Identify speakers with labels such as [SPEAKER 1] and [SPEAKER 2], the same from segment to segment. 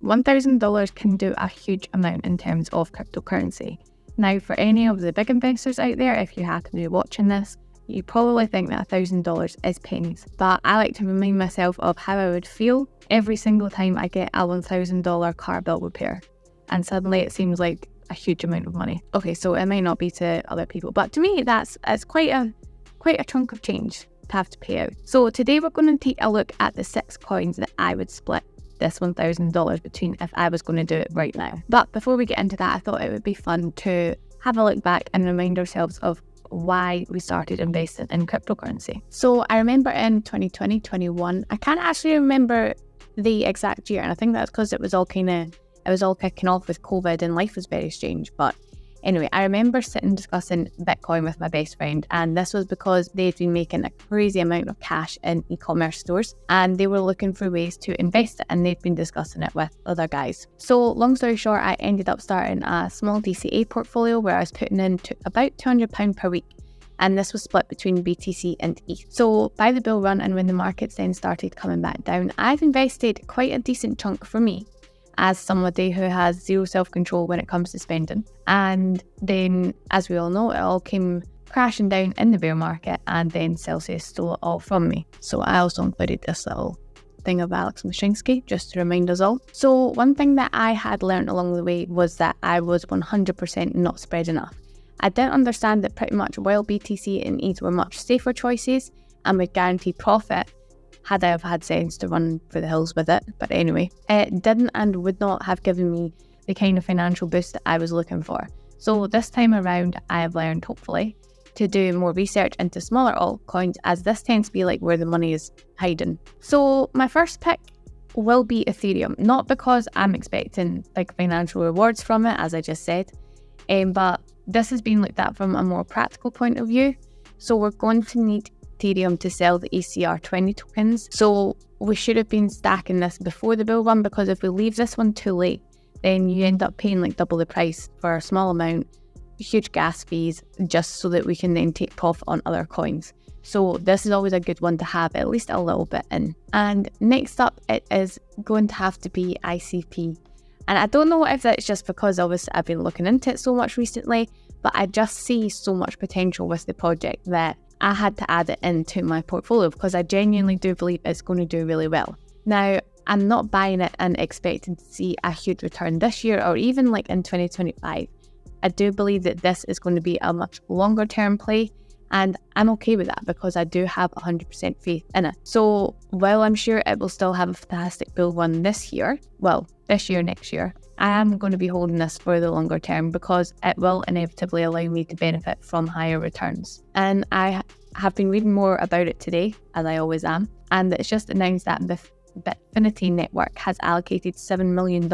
[SPEAKER 1] $1,000 can do a huge amount in terms of cryptocurrency. Now, for any of the big investors out there, if you happen to be watching this, you probably think that $1,000 is pennies. But I like to remind myself of how I would feel every single time I get a $1,000 car bill repair. And suddenly it seems like a huge amount of money. Okay, so it might not be to other people, but to me, it's quite a chunk of change to have to pay out. So today we're going to take a look at the 6 coins that I would split this $1,000 between if I was going to do it right now. But before we get into that, I thought it would be fun to have a look back and remind ourselves of why we started investing in cryptocurrency. So I remember in 2020, 21, I can't actually remember the exact year, and I think that's because it was all kicking off with COVID and life was very strange. But anyway, I remember sitting discussing Bitcoin with my best friend, and this was because they'd been making a crazy amount of cash in e-commerce stores and they were looking for ways to invest it, and they'd been discussing it with other guys. So long story short, I ended up starting a small DCA portfolio where I was putting in about £200 per week, and this was split between BTC and ETH. So by the bull run and when the markets then started coming back down, I've invested quite a decent chunk for me as somebody who has zero self-control when it comes to spending. And then, as we all know, it all came crashing down in the bear market, and then Celsius stole it all from me. So I also included this little thing of Alex Mashinsky, just to remind us all. So one thing that I had learned along the way was that I was 100% not spread enough. I didn't understand that pretty much while BTC and ETH were much safer choices and would guarantee profit, had I have had sense to run for the hills with it. But anyway, it didn't and would not have given me the kind of financial boost that I was looking for. So this time around, I have learned, hopefully, to do more research into smaller altcoins, as this tends to be like where the money is hiding. So my first pick will be Ethereum, not because I'm expecting big financial rewards from it, as I just said, but this has been looked at from a more practical point of view. So we're going to need Ethereum to sell the ECR20 tokens. So we should have been stacking this before the bull run, because if we leave this one too late, then you end up paying like double the price for a small amount, huge gas fees, just so that we can then take profit on other coins. So this is always a good one to have at least a little bit in. And next up, it is going to have to be ICP. And I don't know if that's just because obviously I've been looking into it so much recently, but I just see so much potential with the project that I had to add it into my portfolio, because I genuinely do believe it's going to do really well. Now, I'm not buying it and expecting to see a huge return this year or even like in 2025. I do believe that this is going to be a much longer term play, and I'm okay with that because I do have 100% faith in it. So while I'm sure it will still have a fantastic bull run this year, next year, I am going to be holding this for the longer term because it will inevitably allow me to benefit from higher returns. And I have been reading more about it today, as I always am, and it's just announced that Bitfinity Network has allocated $7 million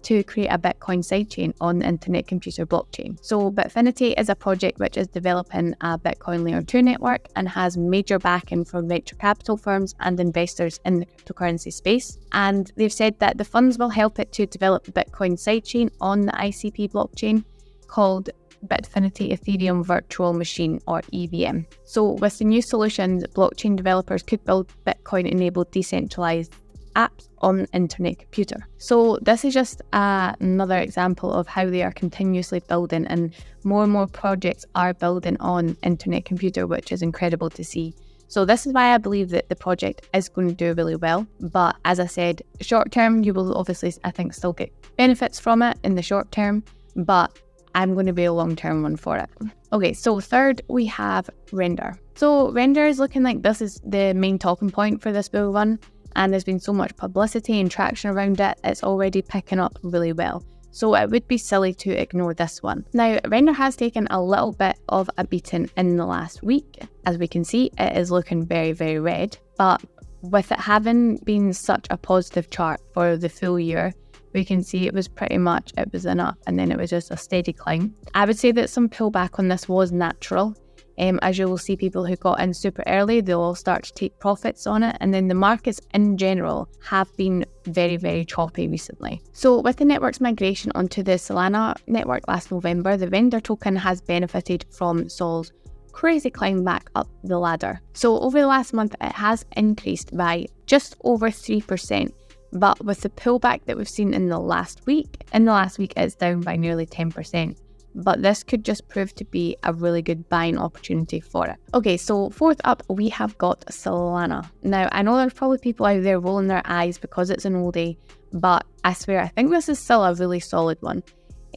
[SPEAKER 1] to create a Bitcoin sidechain on the Internet Computer blockchain. So Bitfinity is a project which is developing a Bitcoin Layer 2 network and has major backing from venture capital firms and investors in the cryptocurrency space. And they've said that the funds will help it to develop the Bitcoin sidechain on the ICP blockchain called Bitfinity Ethereum Virtual Machine, or EVM. So with the new solutions, blockchain developers could build Bitcoin-enabled decentralized apps on the internet computer. So this is just another example of how they are continuously building, and more projects are building on internet computer, which is incredible to see. So this is why I believe that the project is going to do really well. But as I said, short term, you will obviously, I think, still get benefits from it in the short term, but I'm going to be a long-term one for it. Okay, so third we have Render. So Render is looking like this is the main talking point for this bull run, and there's been so much publicity and traction around it, it's already picking up really well. So it would be silly to ignore this one. Now, Render has taken a little bit of a beating in the last week. As we can see, it is looking very, very red, but with it having been such a positive chart for the full year, we can see it was an up and then it was just a steady climb. I would say that some pullback on this was natural. As you will see, people who got in super early, they'll all start to take profits on it, and then the markets in general have been very, very choppy recently. So with the network's migration onto the Solana network last November, the Render token has benefited from Sol's crazy climb back up the ladder. So over the last month, it has increased by just over 3%, But with the pullback that we've seen in the last week it's down by nearly 10%. But this could just prove to be a really good buying opportunity for it. Okay, so fourth up, we have got Solana. Now, I know there's probably people out there rolling their eyes because it's an oldie, but I swear, I think this is still a really solid one.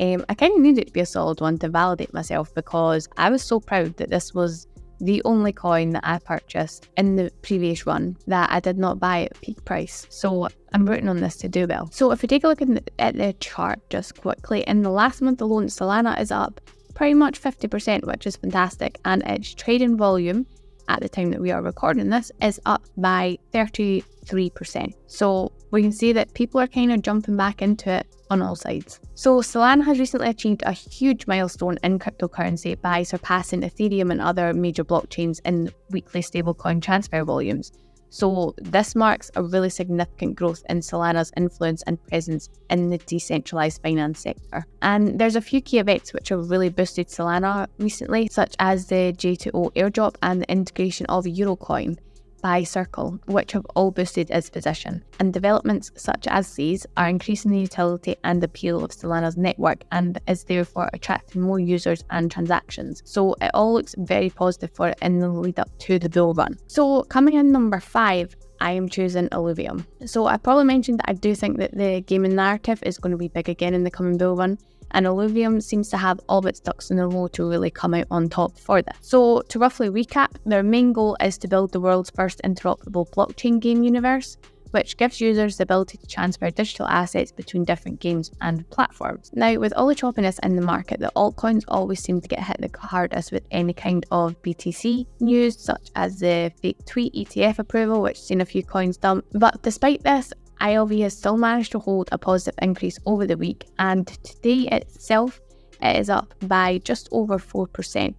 [SPEAKER 1] I kind of needed it to be a solid one to validate myself, because I was so proud that this was the only coin that I purchased in the previous run that I did not buy at peak price. So I'm rooting on this to do well. So if we take a look at the chart just quickly, in the last month alone, Solana is up pretty much 50%, which is fantastic. And its trading volume at the time that we are recording this is up by 33%. So we can see that people are kind of jumping back into it on all sides. So Solana has recently achieved a huge milestone in cryptocurrency by surpassing Ethereum and other major blockchains in weekly stablecoin transfer volumes. So this marks a really significant growth in Solana's influence and presence in the decentralized finance sector. And there's a few key events which have really boosted Solana recently, such as the J2O airdrop and the integration of Eurocoin by Circle, which have all boosted its position. And developments such as these are increasing the utility and appeal of Solana's network, and is therefore attracting more users and transactions. So it all looks very positive for it in the lead up to the bull run. So coming in number 5, I am choosing Illuvium. So I probably mentioned that I do think that the gaming narrative is going to be big again in the coming bull run, and Illuvium seems to have all of its ducks in a row to really come out on top for this. So to roughly recap, their main goal is to build the world's first interoperable blockchain game universe, which gives users the ability to transfer digital assets between different games and platforms. Now, with all the choppiness in the market, the altcoins always seem to get hit the hardest with any kind of BTC news, such as the fake tweet ETF approval, which has seen a few coins dump. But despite this, ILV has still managed to hold a positive increase over the week, and today itself it is up by just over 4%,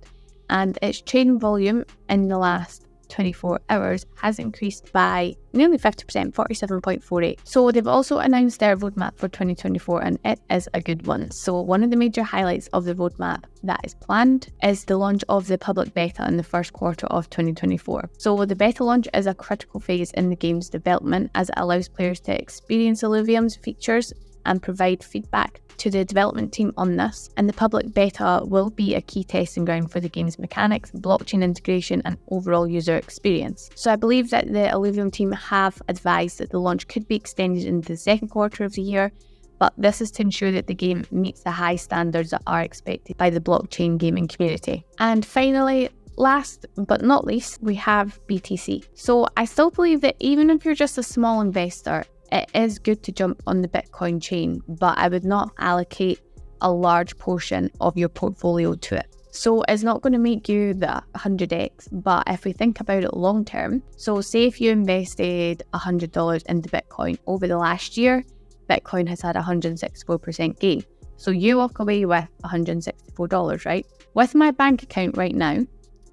[SPEAKER 1] and its trading volume in the last 24 hours has increased by nearly 50%, 47.48. So they've also announced their roadmap for 2024, and it is a good one. So one of the major highlights of the roadmap that is planned is the launch of the public beta in the first quarter of 2024. So the beta launch is a critical phase in the game's development, as it allows players to experience Illuvium's features and provide feedback to the development team on this. And the public beta will be a key testing ground for the game's mechanics, blockchain integration, and overall user experience. So I believe that the Illuvium team have advised that the launch could be extended into the second quarter of the year, but this is to ensure that the game meets the high standards that are expected by the blockchain gaming community. And finally, last but not least, we have BTC. So I still believe that even if you're just a small investor, it is good to jump on the Bitcoin chain, but I would not allocate a large portion of your portfolio to it. So it's not going to make you the 100x, but if we think about it long term, so say if you invested $100 into Bitcoin over the last year, Bitcoin has had 164% gain. So you walk away with $164, right? With my bank account right now,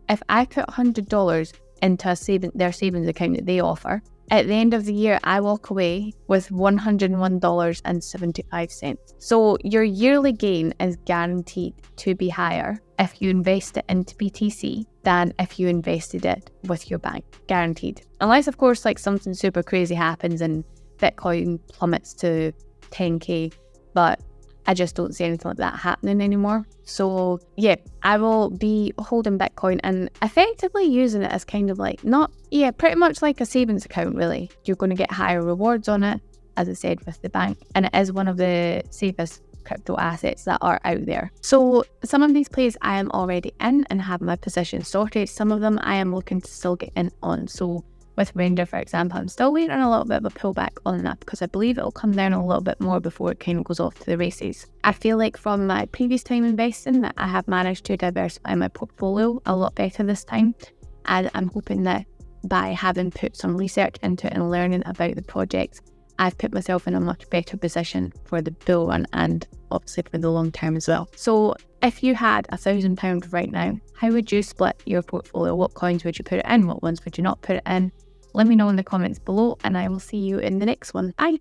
[SPEAKER 1] if I put $100 into their savings account that they offer, at the end of the year, I walk away with $101.75. So your yearly gain is guaranteed to be higher if you invest it into BTC than if you invested it with your bank. Guaranteed. Unless, of course, like something super crazy happens and Bitcoin plummets to 10k, but I just don't see anything like that happening anymore. So yeah, I will be holding Bitcoin and effectively using it as kind of like pretty much like a savings account really. You're going to get higher rewards on it, as I said, with the bank, and it is one of the safest crypto assets that are out there. So some of these plays I am already in and have my position sorted. Some of them I am looking to still get in on. So with Render, for example, I'm still waiting on a little bit of a pullback on that because I believe it'll come down a little bit more before it kind of goes off to the races. I feel like from my previous time investing that I have managed to diversify my portfolio a lot better this time, and I'm hoping that by having put some research into it and learning about the projects, I've put myself in a much better position for the bull run and obviously for the long term as well. So if you had £1,000 right now, how would you split your portfolio? What coins would you put it in? What ones would you not put it in? Let me know in the comments below, and I will see you in the next one. Bye!